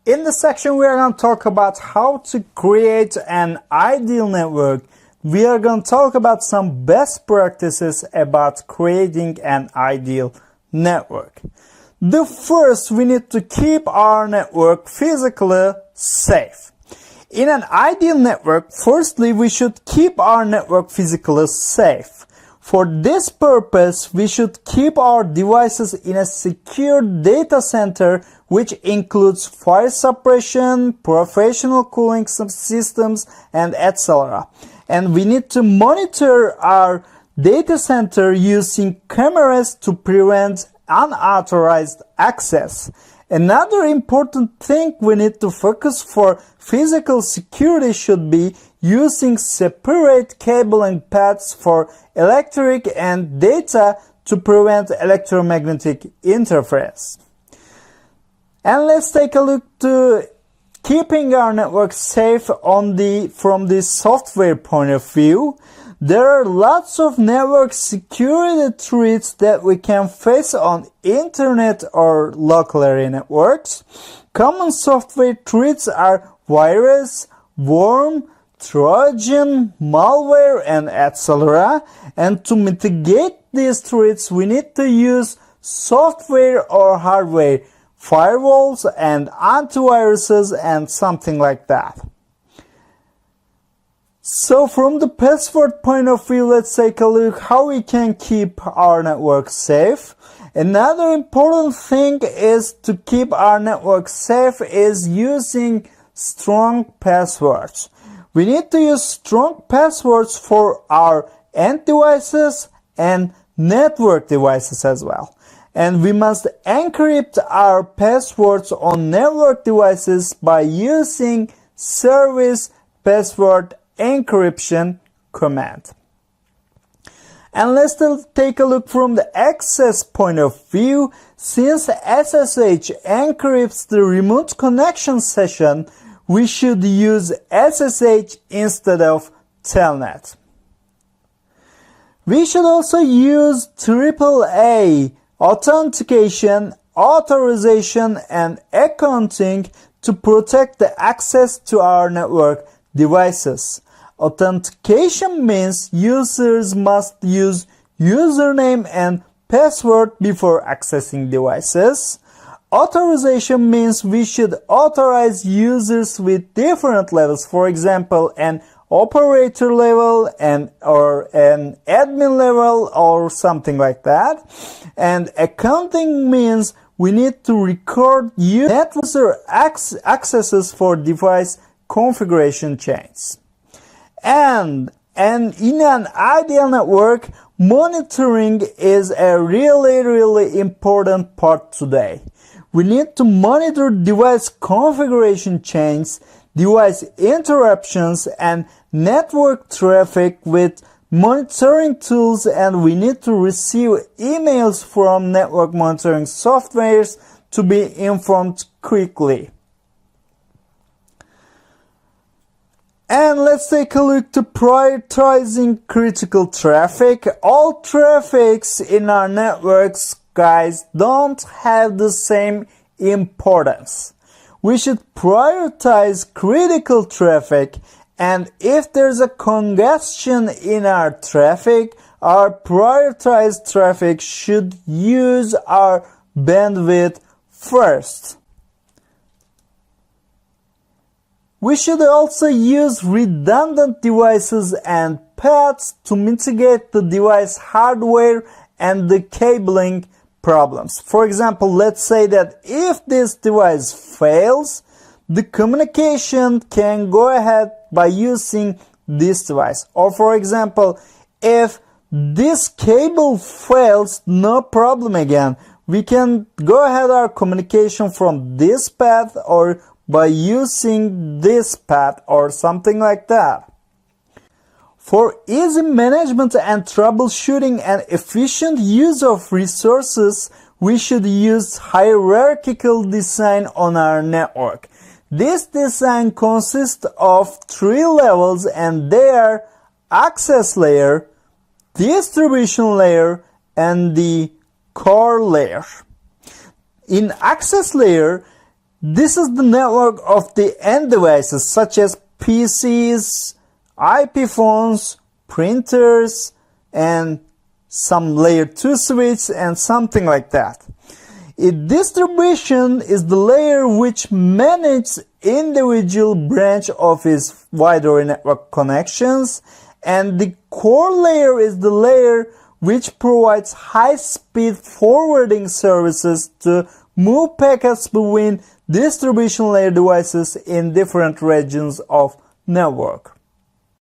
In this section, we are going to talk about how to create an ideal network. We are going to talk about some best practices about creating an ideal network. The first, we need to keep our network physically safe. In an ideal network, firstly, we should keep our network physically safe. For this purpose, we should keep our devices in a secure data center, which includes fire suppression, professional cooling systems, and etc. And we need to monitor our data center using cameras to prevent unauthorized access. Another important thing we need to focus for physical security should be using separate cabling paths for electric and data to prevent electromagnetic interference. And let's take a look to keeping our network safe from the software point of view. There are lots of network security threats that we can face on internet or local area networks. Common software threats are virus, worm, Trojan, malware, and etc. And to mitigate these threats, we need to use software or hardware, firewalls and antiviruses and something like that. So from the password point of view, let's take a look how we can keep our network safe. Another important thing is to keep our network safe is using strong passwords. We need to use strong passwords for our end devices and network devices as well. And we must encrypt our passwords on network devices by using service password encryption command. And let's take a look from the access point of view. Since SSH encrypts the remote connection session, we should use SSH instead of Telnet. We should also use AAA authentication, authorization, and accounting to protect the access to our network devices. Authentication means users must use username and password before accessing devices. Authorization means we should authorize users with different levels, for example, an operator level or an admin level or something like that. And accounting means we need to record user accesses for device configuration chains. And in an ideal network, monitoring is a really important part today. We need to monitor device configuration chains, device interruptions, and network traffic with monitoring tools, and we need to receive emails from network monitoring softwares to be informed quickly. And let's take a look to prioritizing critical traffic. All traffics in our networks, guys, don't have the same importance. We should prioritize critical traffic, and if there's a congestion in our traffic, our prioritized traffic should use our bandwidth first. We should also use redundant devices and paths to mitigate the device hardware and the cabling problems. For example, let's say that if this device fails, the communication can go ahead by using this device. Or for example, if this cable fails, no problem again. We can go ahead our communication from this path or by using this path or something like that. For easy management and troubleshooting and efficient use of resources, we should use hierarchical design on our network. This design consists of 3 levels, and they are access layer, distribution layer, and the core layer. In access layer, This is the network of the end devices such as PCs, IP phones, printers, and some layer 2 switch and something like that. A distribution is the layer which manages individual branch of its wide array network connections, and the core layer is the layer which provides high-speed forwarding services to move packets between distribution layer devices in different regions of network.